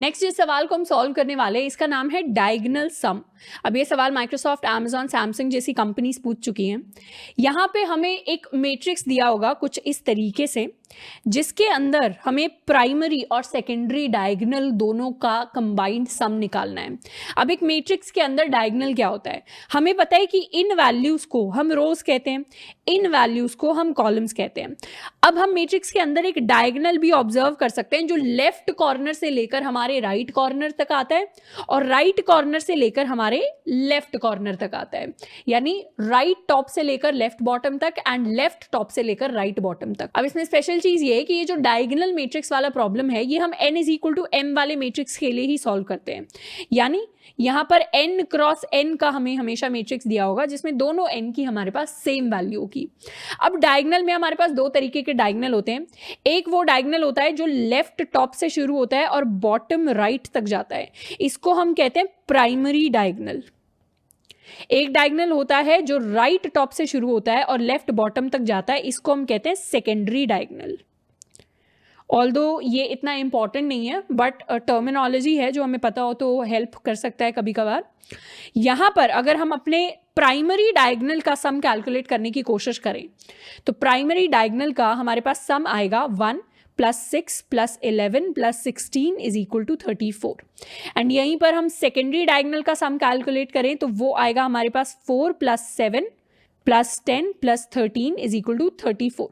Next जिस सवाल को हम सॉल्व करने वाले हैं इसका नाम है डायगोनल सम। अब ये सवाल माइक्रोसॉफ्ट, अमेजॉन, सैमसंग जैसी कंपनीज पूछ चुकी हैं। यहाँ पे हमें एक मैट्रिक्स दिया होगा कुछ इस तरीके से, जिसके अंदर हमें प्राइमरी और सेकेंडरी डायगोनल दोनों का कंबाइंड सम निकालना है। अब एक मैट्रिक्स के अंदर डायगोनल क्या होता है, हमें पता है कि इन वैल्यूज को हम रोज कहते हैं, इन वैल्यूज को हम कॉलम्स कहते हैं। अब हम मैट्रिक्स के अंदर एक डायगोनल भी ऑब्जर्व कर सकते हैं जो लेफ्ट कॉर्नर से लेकर हमारे राइट कॉर्नर तक आता है और राइट कॉर्नर से लेकर हमारे लेफ्ट कॉर्नर तक आता है, यानी राइट टॉप से लेकर लेफ्ट बॉटम तक एंड लेफ्ट टॉप से लेकर राइट बॉटम तक। अब इसमें स्पेशल चीज ये है कि ये जो डायगोनल मैट्रिक्स वाला प्रॉब्लम है ये हम n is equal to m वाले मैट्रिक्स के लिए ही सॉल्व करते हैं, यानी यहां पर n क्रॉस n का हमें हमेशा मैट्रिक्स दिया होगा जिसमें दोनों n की हमारे पास सेम वैल्यू होगी। अब डायगोनल में हमारे पास दो तरीके के डायगोनल होते हैं। एक वो डायगोनल होता है जो लेफ्ट टॉप से शुरू होता है और बॉटम राइट तक जाता है, इसको हम कहते हैं प्राइमरी डायगोनल। एक डायगोनल होता है जो राइट टॉप से शुरू होता है और लेफ्ट बॉटम तक जाता है, इसको हम कहते हैं सेकेंडरी डायगोनल। ऑल्दो ये इतना इंपॉर्टेंट नहीं है बट टर्मिनोलॉजी है जो हमें पता हो तो हेल्प कर सकता है कभी कभार। यहां पर अगर हम अपने प्राइमरी डायगोनल का सम कैलकुलेट करने की कोशिश करें तो प्राइमरी डायगोनल का हमारे पास सम आएगा 1 + 6 + 11 + 16 इज इक्वल टू 34। एंड यहीं पर हम सेकेंडरी डायगोनल का सम कैलकुलेट करें तो वो आएगा हमारे पास 4 + 7 + 10 + 13 इज इक्वल टू 34।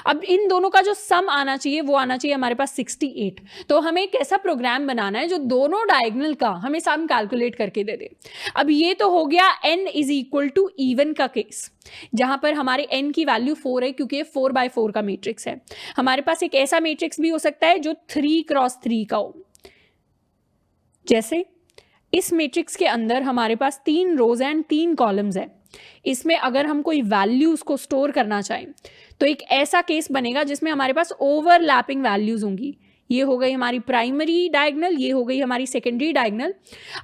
अब इन दोनों का जो सम आना चाहिए वो आना चाहिए हमारे पास 68। तो हमें एक ऐसा प्रोग्राम बनाना है जो दोनों डायगोनल का हमें सम कैलकुलेट करके दे दे। अब ये तो हो गया n is equal to even का केस, जहां पर हमारे n की वैल्यू 4 है क्योंकि ये 4x4 का मैट्रिक्स है। हमारे पास एक ऐसा मैट्रिक्स भी हो सकता है जो 3x3 का हो, जैसे इस मैट्रिक्स के अंदर हमारे पास 3 रोज एंड 3 कॉलम्स है। इसमें अगर हम कोई वैल्यूज को स्टोर करना चाहें तो एक ऐसा केस बनेगा जिसमें हमारे पास ओवरलैपिंग वैल्यूज होंगी। ये हो गई हमारी प्राइमरी डायगोनल, ये हो गई हमारी सेकेंडरी डायगोनल।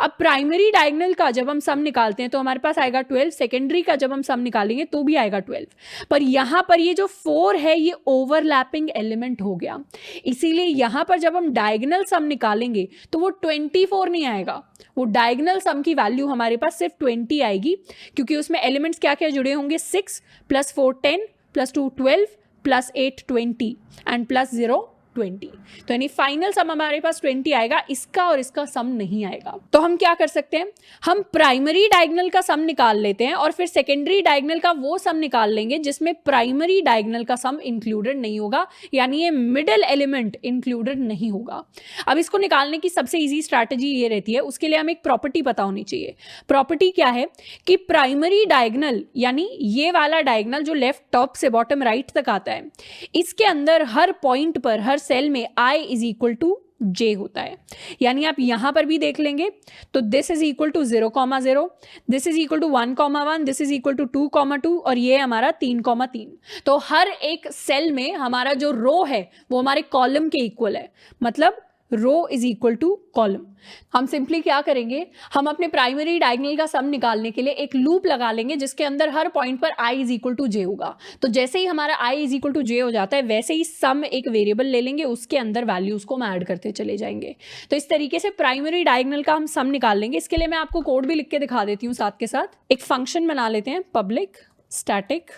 अब प्राइमरी डायगोनल का जब हम सम निकालते हैं तो हमारे पास आएगा 12, सेकेंडरी का जब हम सम निकालेंगे तो भी आएगा 12। पर यहाँ पर ये जो 4 है ये ओवरलैपिंग एलिमेंट हो गया, इसीलिए यहाँ पर जब हम डायगोनल सम निकालेंगे तो वो 24 नहीं आएगा, वो डायगोनल सम की वैल्यू हमारे पास सिर्फ 20 आएगी, क्योंकि उसमें एलिमेंट्स क्या क्या जुड़े होंगे, 6 + 4 10 + 2 12 + 8 20 एंड +0 20। तो यानी फाइनल सम हमारे पास 20 आएगा, इसका और इसका सम नहीं आएगा। तो हम क्या कर सकते हैं, हम प्राइमरी डायगोनल का सम निकाल लेते हैं और फिर सेकेंडरी डायगोनल का वो सम निकाल लेंगे जिसमें प्राइमरी डायगोनल का सम इंक्लूडेड नहीं होगा, यानी ये मिडिल एलिमेंट इंक्लूडेड नहीं होगा। अब इसको निकालने की सबसे ईजी स्ट्रैटेजी ये रहती है, उसके लिए हमें एक प्रॉपर्टी पता होनी चाहिए। प्रॉपर्टी क्या है कि प्राइमरी डायगोनल यानी ये वाला डायगोनल जो लेफ्ट टॉप से बॉटम राइट तक आता है, इसके अंदर हर पॉइंट पर हर सेल में i is equal to j होता है। यानी आप यहां पर भी देख लेंगे तो this is equal to 0,0, this is equal to 1,1, this is equal to 2,2 और ये हमारा 3,3। तो हर एक सेल में हमारा जो रो है वो हमारे कॉलम के इक्वल है, मतलब रो इज इक्वल टू कॉलम। हम सिंपली क्या करेंगे, हम अपने प्राइमरी डायगोनल का सम निकालने के लिए एक लूप लगा लेंगे जिसके अंदर हर पॉइंट पर i is equal to j होगा। तो जैसे ही हमारा i is equal to j हो जाता है वैसे ही सम एक वेरिएबल ले लेंगे, उसके अंदर वैल्यूज को हम ऐड करते चले जाएंगे। तो इस तरीके से प्राइमरी डायगोनल का हम सम निकाल लेंगे। इसके लिए मैं आपको कोड भी लिख के दिखा देती हूँ साथ के साथ। एक फंक्शन बना लेते हैं, पब्लिक स्टैटिक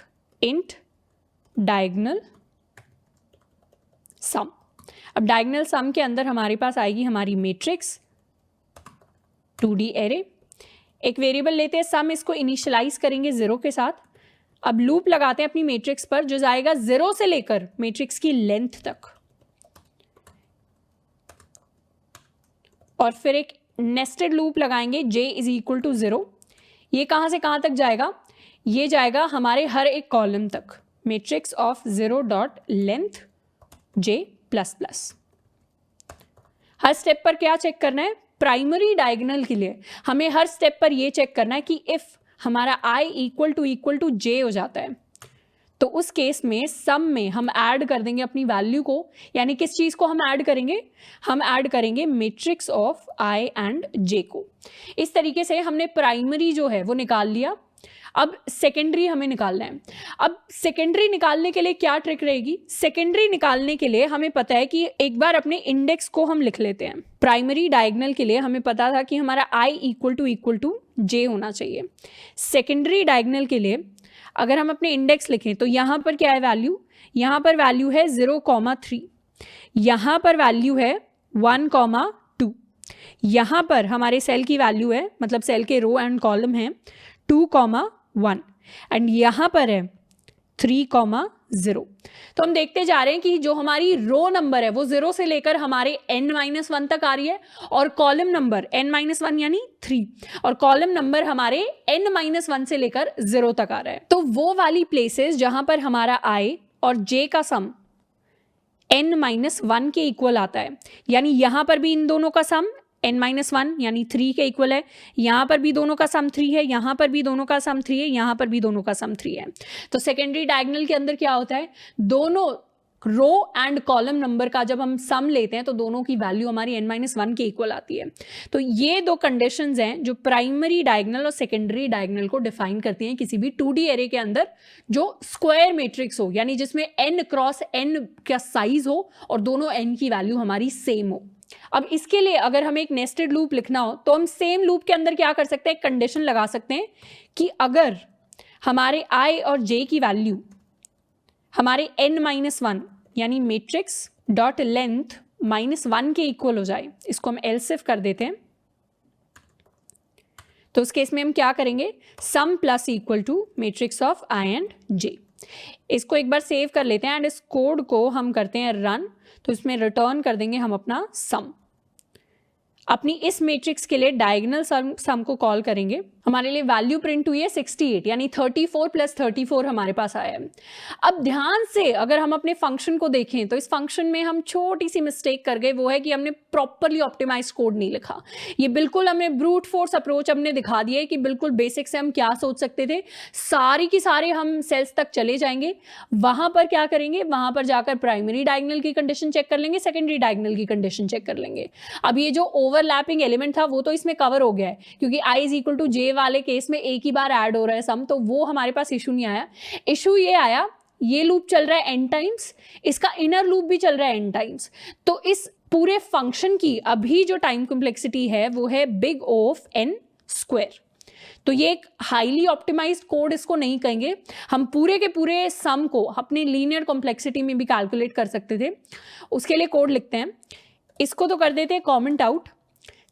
इंट डायगोनल सम। अब डायगोनल सम के अंदर हमारे पास आएगी हमारी मैट्रिक्स 2D एरे। एक वेरिएबल लेते हैं सम, इसको इनिशियलाइज करेंगे 0 के साथ। अब लूप लगाते हैं अपनी मैट्रिक्स पर जो जाएगा 0 से लेकर मैट्रिक्स की लेंथ तक, और फिर एक नेस्टेड लूप लगाएंगे j इज इक्वल टू 0। ये कहां से कहां तक जाएगा, ये जाएगा हमारे हर एक कॉलम तक, मैट्रिक्स ऑफ 0.लेंथ j ++। हर स्टेप पर क्या चेक करना है, प्राइमरी डायगोनल के लिए हमें हर स्टेप पर यह चेक करना है कि इफ हमारा i इक्वल टू j हो जाता है तो उस केस में सम में हम ऐड कर देंगे अपनी वैल्यू को। यानी किस चीज को हम ऐड करेंगे, हम ऐड करेंगे matrix of i and j को। इस तरीके से हमने प्राइमरी जो है वो निकाल लिया। अब सेकेंडरी हमें निकालना है। अब सेकेंडरी निकालने के लिए क्या ट्रिक रहेगी? सेकेंडरी निकालने के लिए हमें पता है कि एक बार अपने इंडेक्स को हम लिख लेते हैं। प्राइमरी डायगोनल के लिए हमें पता था कि हमारा i इक्वल टू j होना चाहिए। सेकेंडरी डायगोनल के लिए अगर हम अपने इंडेक्स लिखें तो यहाँ पर क्या है वैल्यू? यहाँ पर वैल्यू है 0,3, यहाँ पर वैल्यू है 1,2, यहाँ पर हमारे सेल की वैल्यू है, मतलब सेल के रो एंड कॉलम है 2,1 एंड यहाँ पर है 3,0। तो हम देखते जा रहे हैं कि जो हमारी रो नंबर है वो 0 से लेकर हमारे n-1 तक आ रही है और कॉलम नंबर n-1 यानी 3 और कॉलम नंबर हमारे n-1 से लेकर 0 तक आ रहा है। तो वो वाली प्लेसेस जहां पर हमारा i और j का सम n-1 के इक्वल आता है, यानी यहां पर भी इन दोनों का सम n-1 यानी 3 के इक्वल है, यहाँ पर भी दोनों का सम 3 है, यहाँ पर भी दोनों का सम 3 है, यहाँ पर भी दोनों का सम 3 है। तो सेकेंडरी डायगोनल के अंदर क्या होता है, दोनों रो एंड कॉलम नंबर का जब हम सम लेते हैं तो दोनों की वैल्यू हमारी n-1 के इक्वल आती है। तो ये दो कंडीशंस हैं जो प्राइमरी डायगोनल और सेकेंडरी डायगोनल को डिफाइन करती हैं किसी भी 2D एरे के अंदर जो स्क्वायर मैट्रिक्स हो, यानी जिसमें n क्रॉस n का साइज हो और दोनों n की वैल्यू हमारी सेम हो। अब इसके लिए अगर हमें एक नेस्टेड लूप लिखना हो तो हम सेम लूप के अंदर क्या कर सकते हैं, एक कंडीशन लगा सकते हैं कि अगर हमारे i और j की वैल्यू हमारे n-1 यानी मैट्रिक्स डॉट लेंथ -1 के इक्वल हो जाए, इसको हम एल्स इफ कर देते हैं, तो उस केस में हम क्या करेंगे, sum plus equal to matrix of i and j। इसको एक बार सेव कर लेते हैं एंड इस कोड को हम करते हैं रन। तो इसमें रिटर्न कर देंगे हम अपना सम। अपनी इस मैट्रिक्स के लिए डायगोनल सम को कॉल करेंगे। हमारे लिए वैल्यू प्रिंट हुई है 68 यानी 34 प्लस 34 हमारे पास आया है। अब ध्यान से अगर हम अपने फंक्शन को देखें तो इस फंक्शन में हम छोटी सी मिस्टेक कर गए, वो है कि हमने प्रॉपरली ऑप्टिमाइज कोड नहीं लिखा। ये बिल्कुल हमने ब्रूट फोर्स अप्रोच हमने दिखा दिया है कि बिल्कुल बेसिक से हम क्या सोच सकते थे, सारी की सारे हम सेल्स तक चले जाएंगे, वहां पर क्या करेंगे, वहां पर जाकर प्राइमरी डायगोनल की कंडीशन चेक कर लेंगे, सेकेंडरी डायगोनल की कंडीशन चेक कर लेंगे। अब ये जो ओवरलैपिंग एलिमेंट था वो तो इसमें कवर हो गया है क्योंकि i is equal to j वाले केस में एक ही बार ऐड हो रहा है सम, तो वो हमारे पास इशू नहीं आया। इशू ये आया, ये लूप चल रहा है n टाइम्स, इसका इनर लूप भी चल रहा है n टाइम्स, तो इस पूरे फंक्शन की अभी जो टाइम कॉम्प्लेक्सिटी है वो है big O of n square. तो ये एक हाईली ऑप्टिमाइज्ड कोड इसको नहीं कहेंगे, हम पूरे के पूरे सम को अपने लीनियर कॉम्प्लेक्सिटी में भी कैलकुलेट कर सकते थे। उसके लिए कोड लिखते हैं, इसको तो कर देते हैं कमेंट आउट।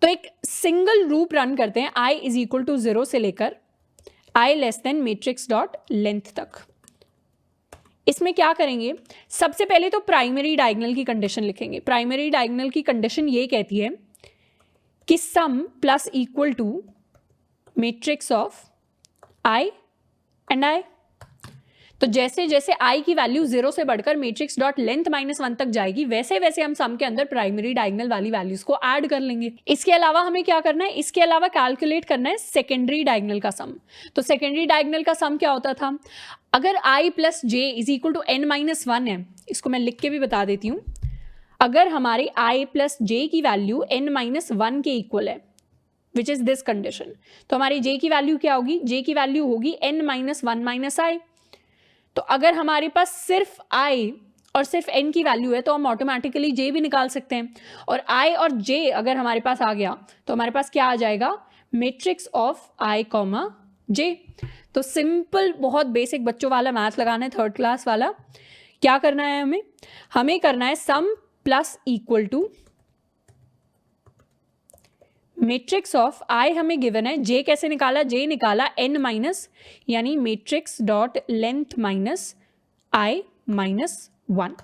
तो एक सिंगल लूप रन करते हैं i इज इक्वल टू 0 से लेकर i less than matrix dot length तक। इसमें क्या करेंगे, सबसे पहले तो प्राइमरी डायगोनल की कंडीशन लिखेंगे। प्राइमरी डायगोनल की कंडीशन ये कहती है कि sum plus equal to matrix of i and i। तो जैसे जैसे i की वैल्यू 0 से बढ़कर मैट्रिक्स डॉट लेंथ -1 तक जाएगी वैसे वैसे हम सम के अंदर प्राइमरी डायगोनल वाली वैल्यूज को ऐड कर लेंगे। इसके अलावा हमें क्या करना है, इसके अलावा कैलकुलेट करना है सेकेंडरी डायगोनल का सम। तो सेकेंडरी डायगोनल का सम क्या होता था, अगर i plus j is equal to n-1 है, इसको मैं लिख के भी बता देती हूँ, अगर हमारे i प्लस j की वैल्यू n-1 के इक्वल है विच इज दिस कंडीशन, तो हमारी j की वैल्यू क्या होगी, j की वैल्यू होगी n-1 माइनस i। तो अगर हमारे पास सिर्फ i और सिर्फ n की वैल्यू है तो हम ऑटोमेटिकली j भी निकाल सकते हैं, और i और j अगर हमारे पास आ गया तो हमारे पास क्या आ जाएगा, matrix of i comma j। तो सिंपल बहुत बेसिक बच्चों वाला मैथ लगाना है, थर्ड क्लास वाला। क्या करना है हमें करना है sum plus equal to matrix of i हमें गिवन है, j कैसे निकाला, j निकाला n माइनस यानी matrix dot length minus i minus 1।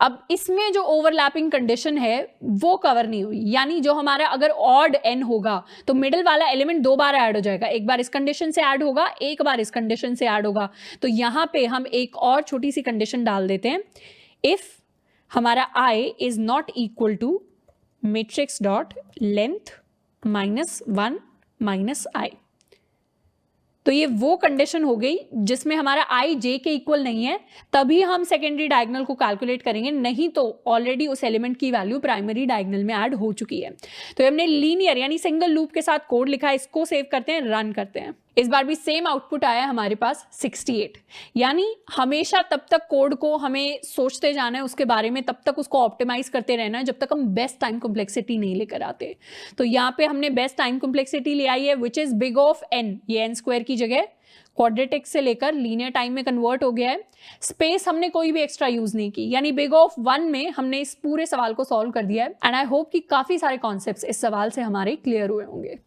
अब इसमें जो ओवरलैपिंग कंडीशन है वो कवर नहीं हुई, यानी जो हमारा अगर ऑड n होगा तो मिडिल वाला एलिमेंट 2 बार ऐड हो जाएगा, एक बार इस कंडीशन से ऐड होगा, एक बार इस कंडीशन से ऐड होगा। तो यहां पे हम एक और छोटी सी कंडीशन डाल देते हैं, इफ हमारा i is not equal to matrix dot length -1 minus i। तो ये वो कंडीशन हो गई जिसमें हमारा आई जे के इक्वल नहीं है, तभी हम सेकेंडरी डायगोनल को कैलकुलेट करेंगे, नहीं तो ऑलरेडी उस एलिमेंट की वैल्यू प्राइमरी डायगोनल में ऐड हो चुकी है। तो हमने लीनियर यानी सिंगल लूप के साथ कोड लिखा है, इसको सेव करते हैं, रन करते हैं। इस बार भी सेम आउटपुट आया हमारे पास 68। यानी हमेशा तब तक कोड को हमें सोचते जाना है उसके बारे में, तब तक उसको ऑप्टिमाइज करते रहना है जब तक हम बेस्ट टाइम कॉम्प्लेक्सिटी नहीं लेकर आते। तो यहाँ पे हमने बेस्ट टाइम कॉम्प्लेक्सिटी ले आई है which is big of n, ये n स्क्वायर की जगह क्वाड्रेटिक से लेकर लीनियर टाइम में कन्वर्ट हो गया है। स्पेस हमने कोई भी एक्स्ट्रा यूज नहीं की, यानी बिग ऑफ 1 में हमने इस पूरे सवाल को सॉल्व कर दिया है। एंड आई होप कि काफी सारे कॉन्सेप्ट्स इस सवाल से हमारे क्लियर हुए होंगे।